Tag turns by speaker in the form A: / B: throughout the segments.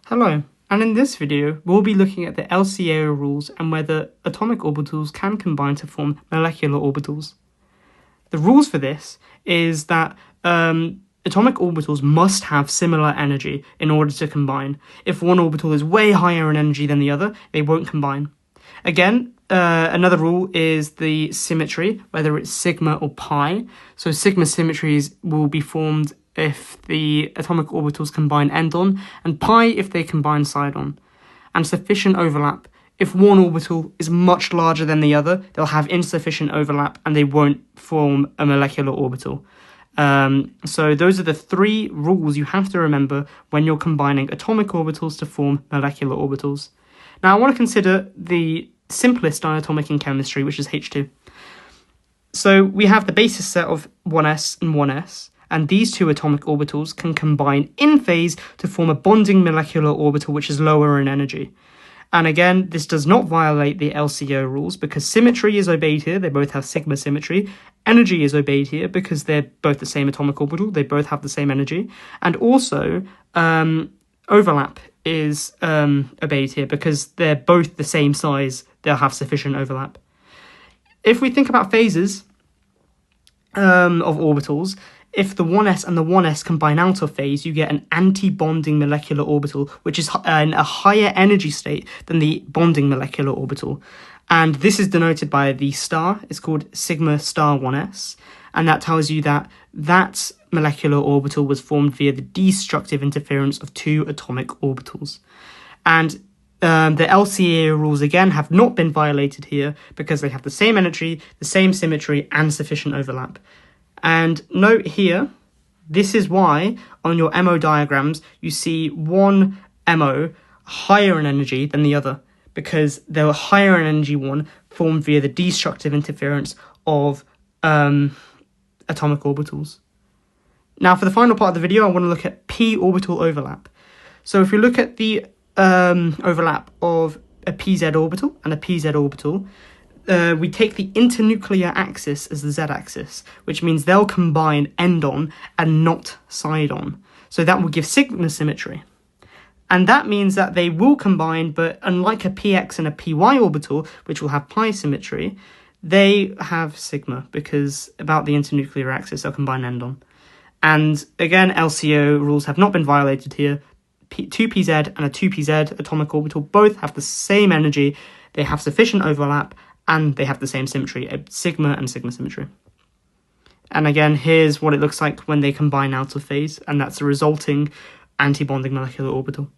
A: Hello, and in this video we'll be looking at the LCAO rules and whether atomic orbitals can combine to form molecular orbitals. The rules for this is that atomic orbitals must have similar energy in order to combine. If one orbital is way higher in energy than the other, they won't combine. Again, another rule is the symmetry, whether it's sigma or pi. So sigma symmetries will be formed if the atomic orbitals combine end-on, and pi if they combine side-on. And sufficient overlap. If one orbital is much larger than the other, they'll have insufficient overlap and they won't form a molecular orbital. So those are the three rules you have to remember when you're combining atomic orbitals to form molecular orbitals. Now I want to consider the simplest diatomic in chemistry, which is H2. So we have the basis set of 1s and 1s, and these two atomic orbitals can combine in phase to form a bonding molecular orbital which is lower in energy. And again, this does not violate the LCAO rules because symmetry is obeyed here, they both have sigma symmetry. Energy is obeyed here because they're both the same atomic orbital, they both have the same energy. And also, overlap is obeyed here because they're both the same size, they'll have sufficient overlap. If we think about phases of orbitals, if the 1s and the 1s combine out of phase, you get an anti-bonding molecular orbital, which is in a higher energy state than the bonding molecular orbital. And this is denoted by the star. It's called sigma star 1s. And that tells you that that molecular orbital was formed via the destructive interference of two atomic orbitals. And the LCAO rules, again, have not been violated here because they have the same energy, the same symmetry, and sufficient overlap. And note here, this is why on your MO diagrams you see one MO higher in energy than the other, because the higher in energy one formed via the destructive interference of atomic orbitals. Now for the final part of the video, I want to look at p orbital overlap. So if we look at the overlap of a pz orbital and a pz orbital, we take the internuclear axis as the z-axis, which means they'll combine end-on and not side-on. So that will give sigma symmetry. And that means that they will combine, but unlike a px and a py orbital, which will have pi symmetry, they have sigma, because about the internuclear axis, they'll combine end-on. And again, LCAO rules have not been violated here. 2pz and a 2pz atomic orbital both have the same energy, they have sufficient overlap, and they have the same symmetry, sigma and sigma symmetry. And again, here's what it looks like when they combine out of phase, and that's the resulting anti-bonding molecular orbital.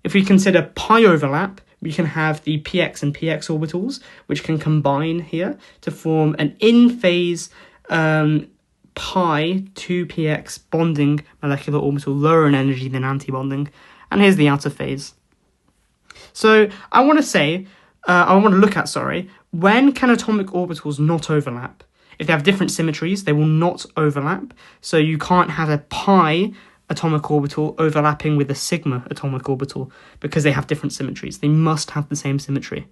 A: If we consider pi overlap, we can have the px and px orbitals, which can combine here to form an in-phase pi 2px bonding molecular orbital, lower in energy than anti-bonding. And here's the out of phase. So I want to look at, when can atomic orbitals not overlap? If they have different symmetries, they will not overlap. So you can't have a pi atomic orbital overlapping with a sigma atomic orbital because they have different symmetries. They must have the same symmetry.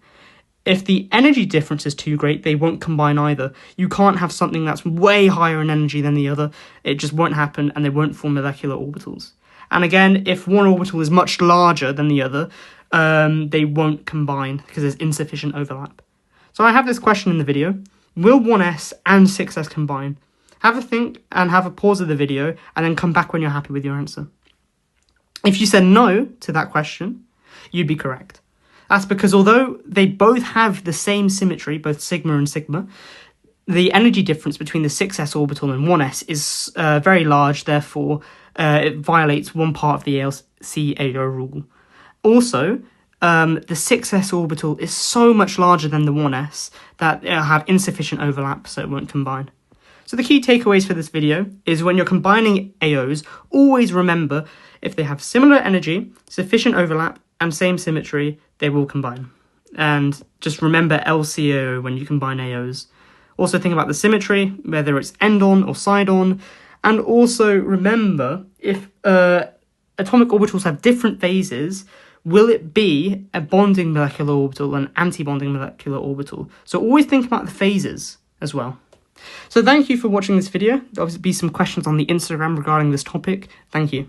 A: If the energy difference is too great, they won't combine either. You can't have something that's way higher in energy than the other. It just won't happen and they won't form molecular orbitals. And again, if one orbital is much larger than the other, they won't combine because there's insufficient overlap. So I have this question in the video. Will 1s and 6s combine? Have a think and have a pause of the video and then come back when you're happy with your answer. If you said no to that question, you'd be correct. That's because although they both have the same symmetry, both sigma and sigma, the energy difference between the 6s orbital and 1s is very large, therefore it violates one part of the LCAO rule. Also, the 6s orbital is so much larger than the 1s that it'll have insufficient overlap, so it won't combine. So the key takeaways for this video is when you're combining AOs, always remember if they have similar energy, sufficient overlap, and same symmetry, they will combine. And just remember LCAO when you combine AOs. Also think about the symmetry, whether it's end-on or side-on. And also remember, if atomic orbitals have different phases, will it be a bonding molecular orbital and anti-bonding molecular orbital? So always think about the phases as well. So thank you for watching this video. There'll be some questions on the Instagram regarding this topic. Thank you.